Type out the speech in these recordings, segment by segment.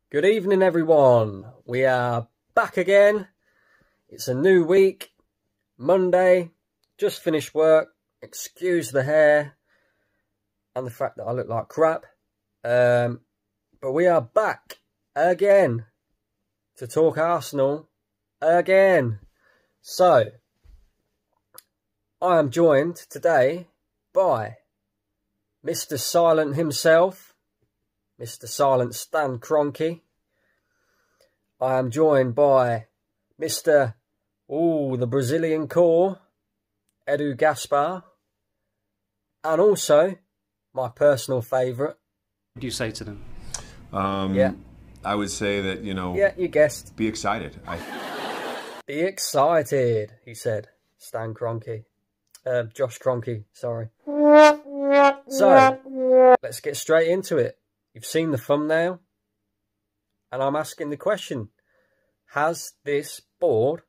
Good evening, everyone. We are back again. It's a new week, Monday, just finished work. Excuse the hair and the fact that I look like crap. But we are back again to talk Arsenal again. So, I am joined today by Mr. Silent himself, Mr. Silent Stan Kroenke. I am joined by Mr. The Brazilian core, Edu Gaspar. And also, my personal favourite. What do you say to them? I would say that, Yeah, you guessed. be excited. Be excited, he said. Stan Kroenke. Josh Kroenke, sorry. So, let's get straight into it. You've seen the thumbnail, and I'm asking the question, has this board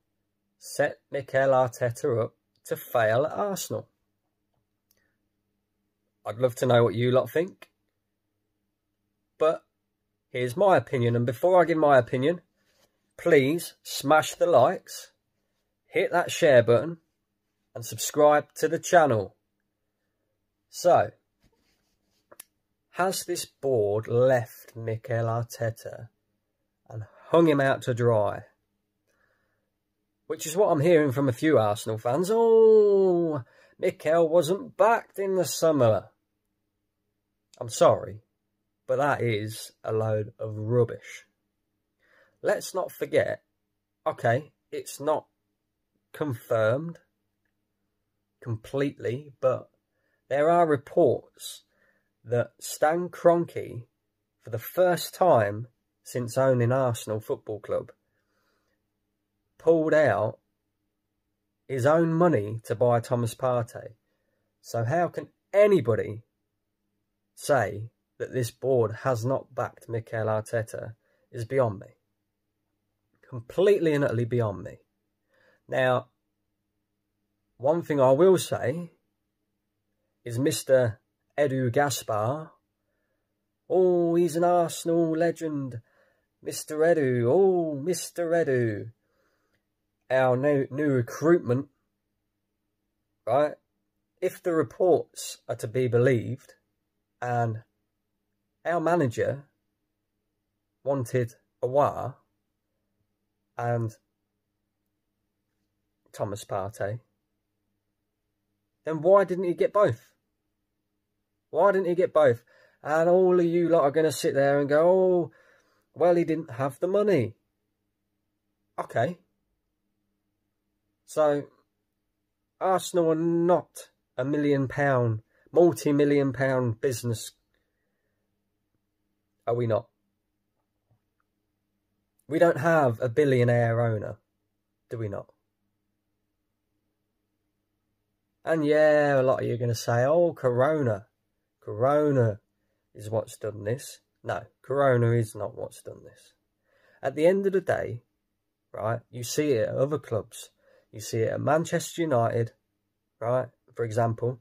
set Mikel Arteta up to fail at Arsenal? I'd love to know what you lot think, but here's my opinion, and before I give my opinion, please smash the likes, hit that share button, and subscribe to the channel. So, has this board left Mikel Arteta and hung him out to dry? Which is what I'm hearing from a few Arsenal fans. Oh, Mikel wasn't backed in the summer. I'm sorry, but that is a load of rubbish. Let's not forget, okay, it's not confirmed completely, but there are reports that Stan Kroenke, for the first time since owning Arsenal Football Club, pulled out his own money to buy Thomas Partey. So how can anybody say that this board has not backed Mikel Arteta is beyond me. Completely and utterly beyond me. Now, one thing I will say is Mr. Edu Gaspar. Oh, he's an Arsenal legend. Mr. Edu. Oh, Mr. Edu. Our new recruitment. Right? If the reports are to be believed, and our manager wanted Aouar and Thomas Partey, then why didn't he get both? Why didn't he get both? And all of you lot are going to sit there and go, oh, well, he didn't have the money. Okay. So, Arsenal are not a £1 million, multi-million pound business. Are we not? We don't have a billionaire owner, do we not? And yeah, a lot of you are going to say, oh, Corona is what's done this. No, Corona is not what's done this. At the end of the day, right, you see it at other clubs. You see it at Manchester United, right, for example.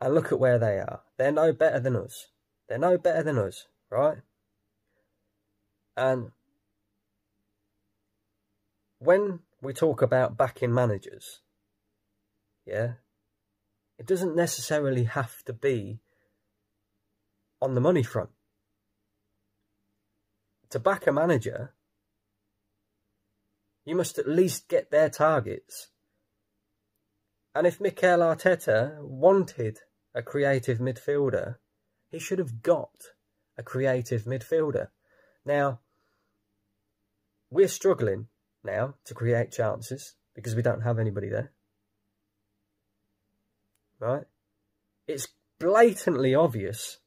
And look at where they are. They're no better than us. They're no better than us, right? And when we talk about backing managers, yeah, it doesn't necessarily have to be on the money front. To back a manager, you must at least get their targets. And if Mikel Arteta wanted a creative midfielder, he should have got a creative midfielder. Now, we're struggling now to create chances because we don't have anybody there. Right? It's blatantly obvious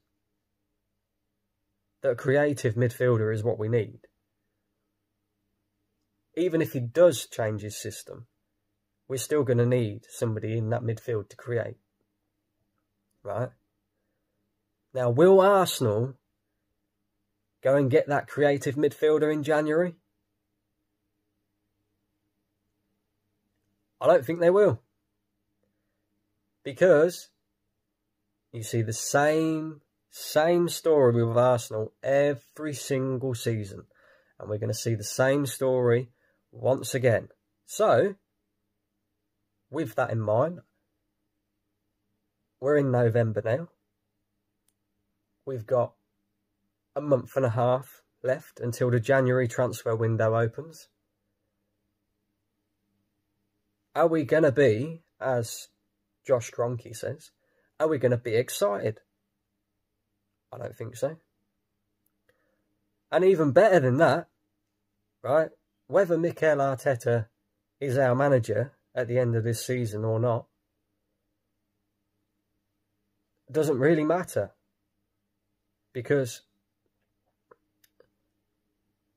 that a creative midfielder is what we need. Even if he does change his system, we're still going to need somebody in that midfield to create. Right? Now, will Arsenal go and get that creative midfielder in January? I don't think they will. Because you see the same Same story with Arsenal every single season. And we're going to see the same story once again. So, with that in mind, we're in November now. We've got a month and a half left until the January transfer window opens. Are we going to be, as Josh Kroenke says, are we going to be excited? I don't think so. And even better than that, right, whether Mikel Arteta is our manager at the end of this season or not, doesn't really matter. Because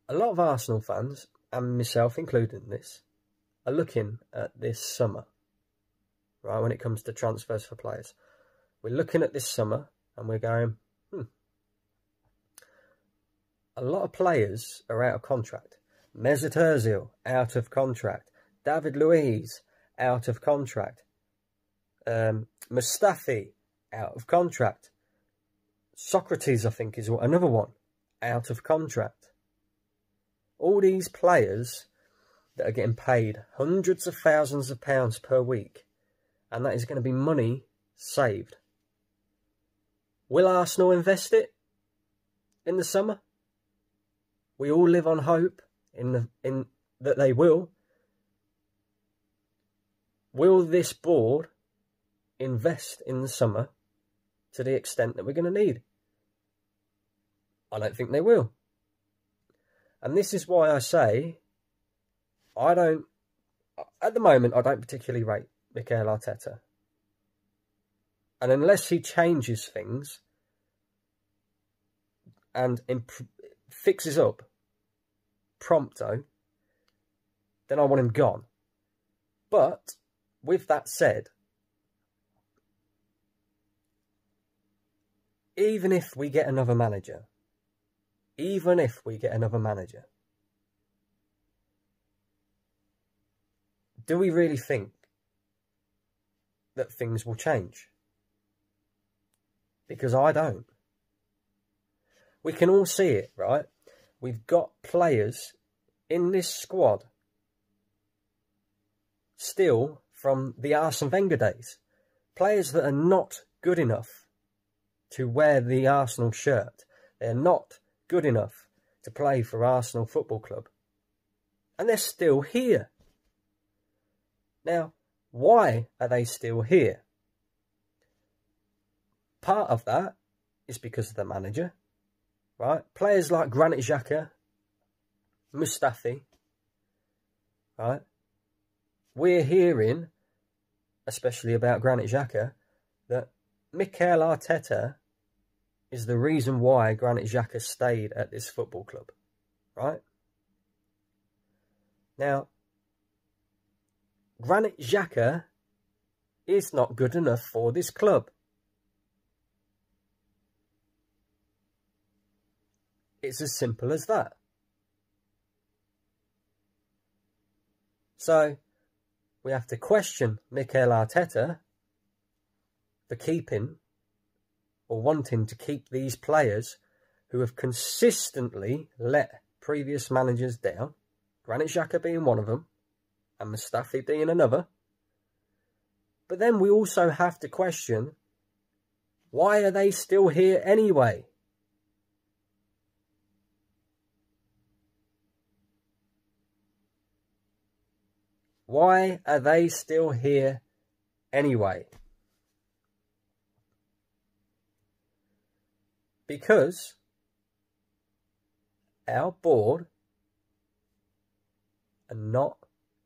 a lot of Arsenal fans, and myself included in this, are looking at this summer, right, when it comes to transfers for players. We're looking at this summer and we're going, a lot of players are out of contract. Mesut Ozil, out of contract. David Luiz, out of contract. Mustafi, out of contract. Socrates, I think, is another one, out of contract. All these players that are getting paid hundreds of thousands of pounds per week, and that is going to be money saved. Will Arsenal invest it in the summer? We all live on hope in that they will. Will this board invest in the summer to the extent that we're going to need? I don't think they will. And this is why I say, at the moment, I don't particularly rate Mikel Arteta. And unless he changes things and fixes up prompto, then I want him gone. But with that said, even if we get another manager, do we really think that things will change? Because I don't. We can all see it, right? We've got players in this squad still from the Arsene Wenger days. Players that are not good enough to wear the Arsenal shirt. They're not good enough to play for Arsenal Football Club. And they're still here. Now, why are they still here? Part of that is because of the manager, right? Players like Granit Xhaka, Mustafi, right? We're hearing, especially about Granit Xhaka, that Mikel Arteta is the reason why Granit Xhaka stayed at this football club, right? Now, Granit Xhaka is not good enough for this club. It's as simple as that. So, we have to question Mikel Arteta for keeping or wanting to keep these players who have consistently let previous managers down, Granit Xhaka being one of them, and Mustafi being another. But then we also have to question, why are they still here anyway? Why are they still here anyway? Because our board are not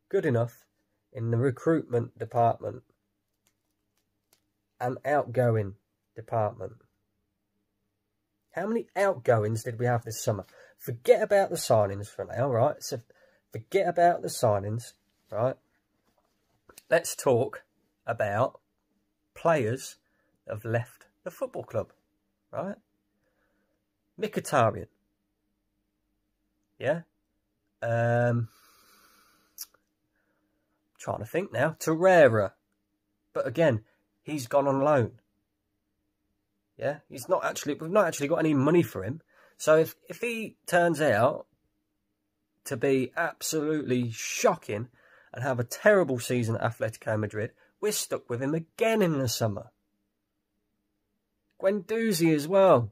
good enough in the recruitment department and outgoing department. How many outgoings did we have this summer? Forget about the signings for now, right? So forget about the signings, right? Let's talk about players that have left the football club, right? Mkhitaryan. Yeah? Trying to think now. Torreira. But again, he's gone on loan. Yeah, we've not actually got any money for him. So if he turns out to be absolutely shocking and have a terrible season at Atletico Madrid, we're stuck with him again in the summer. Guendouzi as well.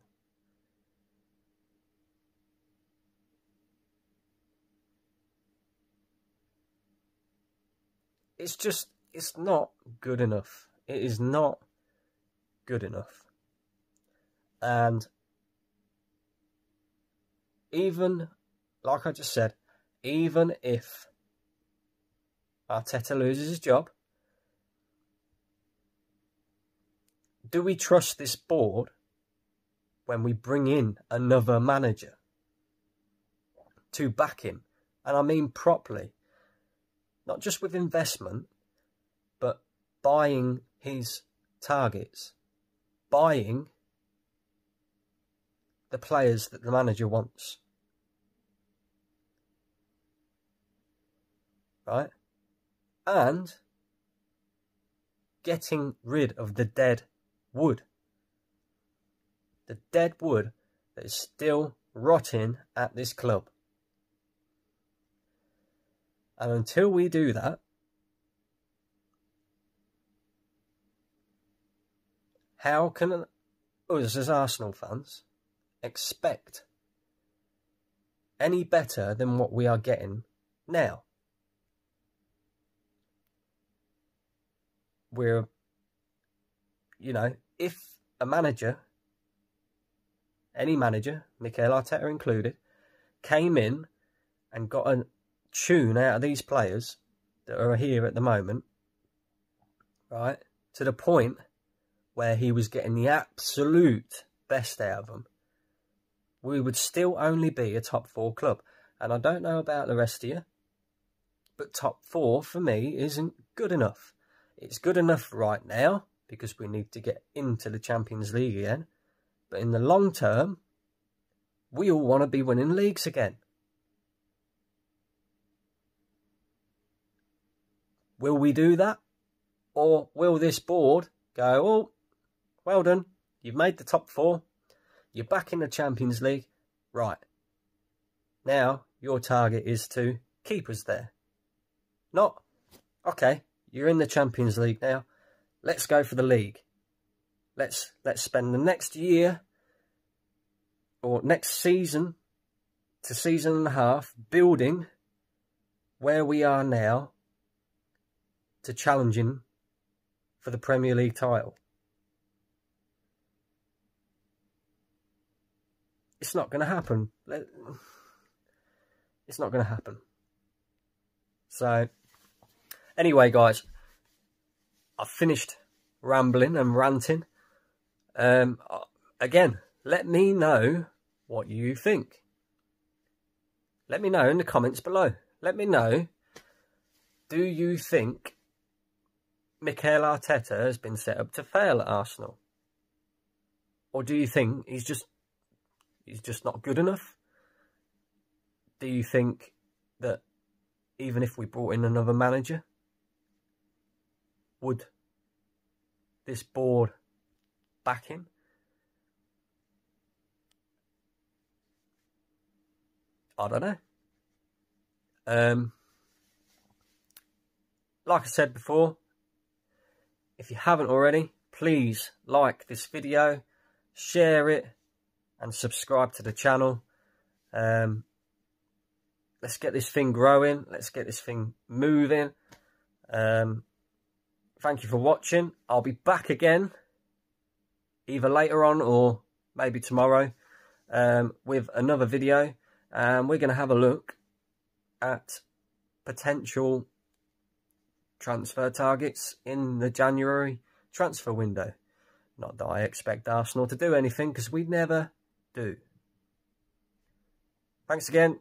It's not good enough. It is not good enough. And even, like I just said, even if Arteta loses his job, do we trust this board when we bring in another manager to back him? And I mean properly. Not just with investment, but buying his targets. Buying the players that the manager wants. Right? And getting rid of the dead wood. The dead wood that is still rotting at this club. And until we do that, how can us as Arsenal fans expect any better than what we are getting now? We're, you know, if a manager, any manager, Mikel Arteta included, came in and got a tune out of these players that are here at the moment, right, to the point where he was getting the absolute best out of them, we would still only be a top 4 club. And I don't know about the rest of you, but top 4 for me isn't good enough. It's good enough right now because we need to get into the Champions League again. But in the long term, we all want to be winning leagues again. Will we do that? Or will this board go, oh, well done, you've made the top 4, you're back in the Champions League, right, now your target is to keep us there. Not, okay, you're in the Champions League now, let's go for the league. Let's spend the next year or next season to season and a half building where we are now to challenging for the Premier League title. It's not going to happen. It's not going to happen. So, anyway, guys, I've finished rambling and ranting. Again, let me know what you think. Let me know in the comments below. Let me know, do you think Mikel Arteta has been set up to fail at Arsenal? Or do you think he's just not good enough? Do you think that even if we brought in another manager, would this board back him? I don't know. Like I said before, if you haven't already, please like this video, share it, and subscribe to the channel. Let's get this thing growing. Let's get this thing moving. Thank you for watching. I'll be back again, either later on or maybe tomorrow, with another video. And we're going to have a look at potential transfer targets in the January transfer window. Not that I expect Arsenal to do anything, because we never do. Thanks again.